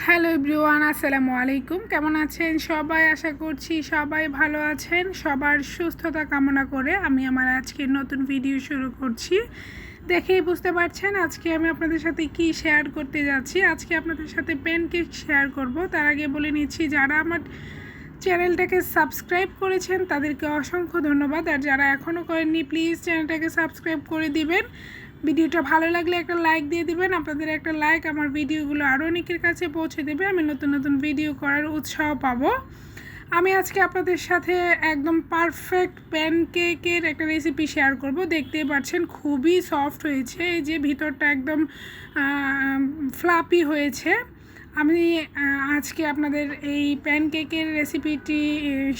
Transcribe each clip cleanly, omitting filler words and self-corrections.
Hello everyone, আসসালামু আলাইকুম। কেমন আছেন সবাই? আশা করছি সবাই ভালো আছেন। সবার সুস্থতা কামনা করে আমি আমার আজকের নতুন ভিডিও শুরু করছি। দেখেই বুঝতে পারছেন আজকে আমি আপনাদের সাথে কি শেয়ার করতে যাচ্ছি। আজকে আপনাদের সাথে প্যানকেক শেয়ার করব। তার আগে বলে নিচ্ছি, যারা আমার চ্যানেলটাকে সাবস্ক্রাইব করেছেন তাদেরকে অসংখ্য ধন্যবাদ, আর যারা এখনও করেননি প্লিজ চ্যানেলটাকে সাবস্ক্রাইব করে দিবেন। ভিডিওটা ভালো লাগলে একটা লাইক দিয়ে দিবেন। আপনাদের একটা লাইক আমার ভিডিওগুলো আরও অনেকের কাছে পৌঁছে দেবে, আমি নতুন নতুন ভিডিও করার উৎসাহ পাবো। আমি আজকে আপনাদের সাথে একদম পারফেক্ট প্যানকেকের একটা রেসিপি শেয়ার করব। দেখতেই পাচ্ছেন খুবই সফট হয়েছে, এই যে ভিতরটা একদম ফ্লাপি হয়েছে। আমি আজকে আপনাদের এই প্যানকেকের রেসিপিটি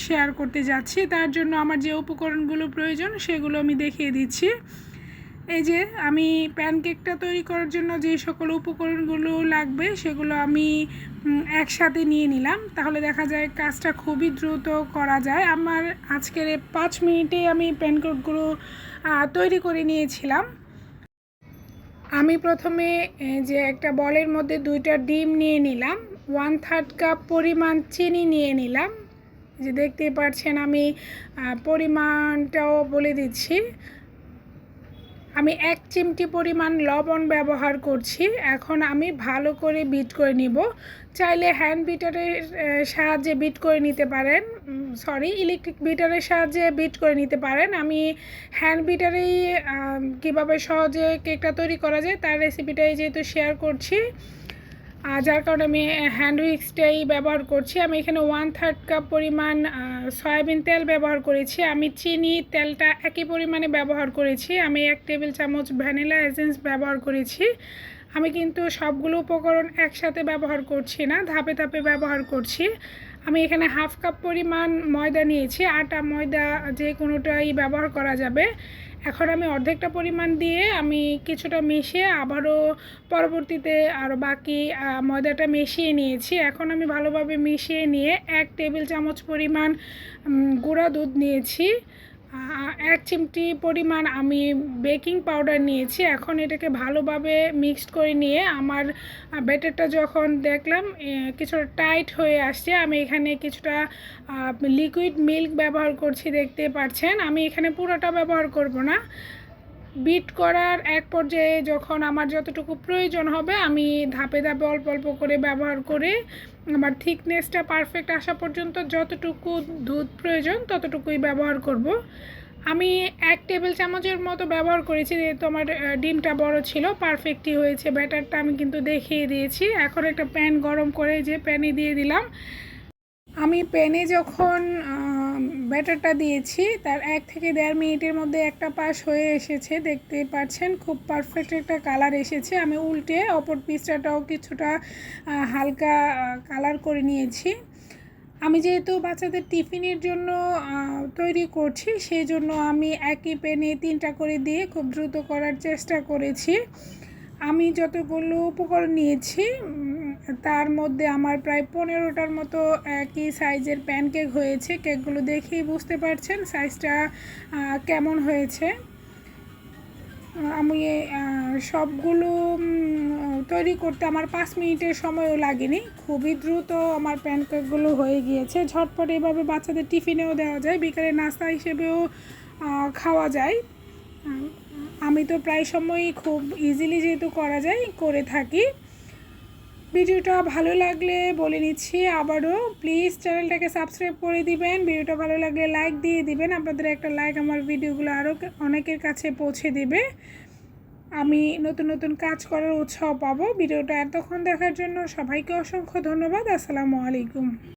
শেয়ার করতে যাচ্ছি। তার জন্য আমার যে উপকরণগুলো প্রয়োজন সেগুলো আমি দেখিয়ে দিচ্ছি। এই যে আমি প্যানকেকটা তৈরি করার জন্য যে সকল উপকরণগুলো লাগবে সেগুলো আমি একসাথে নিয়ে নিলাম, তাহলে দেখা যায় কাজটা খুবই দ্রুত করা যায়। আমার আজকের 5 মিনিটে আমি প্যানকেকগুলো তৈরি করে নিয়েছিলাম। আমি প্রথমে যে একটা বলের মধ্যে 2টা ডিম নিয়ে নিলাম, 1/3 কাপ পরিমাণ চিনি নিয়ে নিলাম। যে দেখতেই পাচ্ছেন আমি পরিমাণটাও বলে দিচ্ছি। আমি 1 চিমটি পরিমাণ লবণ ব্যবহার করছি। এখন আমি ভালো করে বিট করে নিব। চাইলে হ্যান্ড বিটারের সাহায্যে বিট করে নিতে পারেন, ইলেকট্রিক বিটারের সাহায্যে বিট করে নিতে পারেন। আমি হ্যান্ড বিটারেই কীভাবে সহজে কেকটা তৈরি করা যায় তার রেসিপিটাই যেহেতু শেয়ার করছি, যার কারণে আমি হ্যান্ড উইক্সটাই ব্যবহার করছি। আমি এখানে 1/3 কাপ পরিমাণ সয়াবিন তেল ব্যবহার করেছি। আমি চিনি তেলটা একই পরিমাণে ব্যবহার করেছি। আমি 1 টেবিল চামচ ভ্যানিলা এসেন্স ব্যবহার করেছি। আমি কিন্তু সবগুলো উপকরণ একসাথে ব্যবহার করছি না, ধাপে ধাপে ব্যবহার করছি। আমি এখানে 1/2 কাপ পরিমাণ ময়দা নিয়েছি। আটা ময়দা যে কোনোটাই ব্যবহার করা যাবে। এখন আমি অর্ধেকটা পরিমাণ দিয়ে আমি কিছুটা মিশিয়ে আবারও পরবর্তীতে আরও বাকি ময়দাটা মিশিয়ে নিয়েছি। এখন আমি ভালোভাবে মিশিয়ে নিয়ে 1 টেবিল চামচ পরিমাণ গুঁড়া দুধ নিয়েছি। 1 চিমটি পরিমাণ আমি বেকিং পাউডার নিয়েছি। এখন এটাকে ভালোভাবে মিক্সড করে নিয়ে আমার ব্যাটারটা যখন দেখলাম কিছুটা টাইট হয়ে আসছে, আমি এখানে কিছুটা লিকুইড মিল্ক ব্যবহার করছি। দেখতে পাচ্ছেন আমি এখানে পুরোটা ব্যবহার করব না। বিট করার এক পর্যায়ে যখন আমার যতটুকু প্রয়োজন হবে আমি ধাপে ধাপে অল্প অল্প করে ব্যবহার করে আমার থিকনেসটা পারফেক্ট আসা পর্যন্ত যতটুকু দুধ প্রয়োজন ততটুকুই ব্যবহার করব। আমি 1 টেবিল চামচের মতো ব্যবহার করেছি, যেহেতু আমার ডিমটা বড় ছিল। পারফেক্টই হয়েছে, ব্যাটারটা আমি কিন্তু দেখিয়ে দিয়েছি। এখন একটা প্যান গরম করে যে প্যানে দিয়ে দিলাম। আমি প্যানে যখন ব্যাটারটা দিয়েছি তার 1 থেকে 1.5 মিনিটের মধ্যে একটা পাশ হয়ে এসেছে। দেখতে পাচ্ছেন খুব পারফেক্ট একটা কালার এসেছে। আমি উল্টে অপর পিসটাও কিছুটা হালকা কালার করে নিয়েছি। আমি যেহেতু বাচ্চাদের টিফিনের জন্য তৈরি করছি সেই জন্য আমি একই প্যানে 3টা করে দিয়ে খুব দ্রুত করার চেষ্টা করেছি। আমি যতগুলো উপকরণ নিয়েছি তার মধ্যে আমার প্রায় 15টার মতো একই সাইজের প্যানকেক হয়েছে। কেকগুলো দেখেই বুঝতে পারছেন সাইজটা কেমন হয়েছে। আমি সবগুলো তৈরি করতে আমার 5 মিনিটের সময়ও লাগেনি, খুবই দ্রুত আমার প্যানকেকগুলো হয়ে গিয়েছে। ঝটপট এভাবে বাচ্চাদের টিফিনেও দেওয়া যায়, বিকালে নাস্তা হিসেবেও খাওয়া যায়। আমি তো প্রায় সময়ই খুব ইজিলি যেহেতু করা যায় করে থাকি। ভিডিওটা ভালো লাগলে বলে নিচ্ছি আবারও, প্লিজ চ্যানেলটাকে সাবস্ক্রাইব করে দিবেন। ভিডিওটা ভালো লাগলে লাইক দিয়ে দিবেন। আপনাদের একটা লাইক আমার ভিডিওগুলো আরও অনেকের কাছে পৌঁছে দেবে, আমি নতুন নতুন কাজ করার উৎসাহ পাবো। ভিডিওটা এতক্ষণ দেখার জন্য সবাইকে অসংখ্য ধন্যবাদ। আসসালামু আলাইকুম।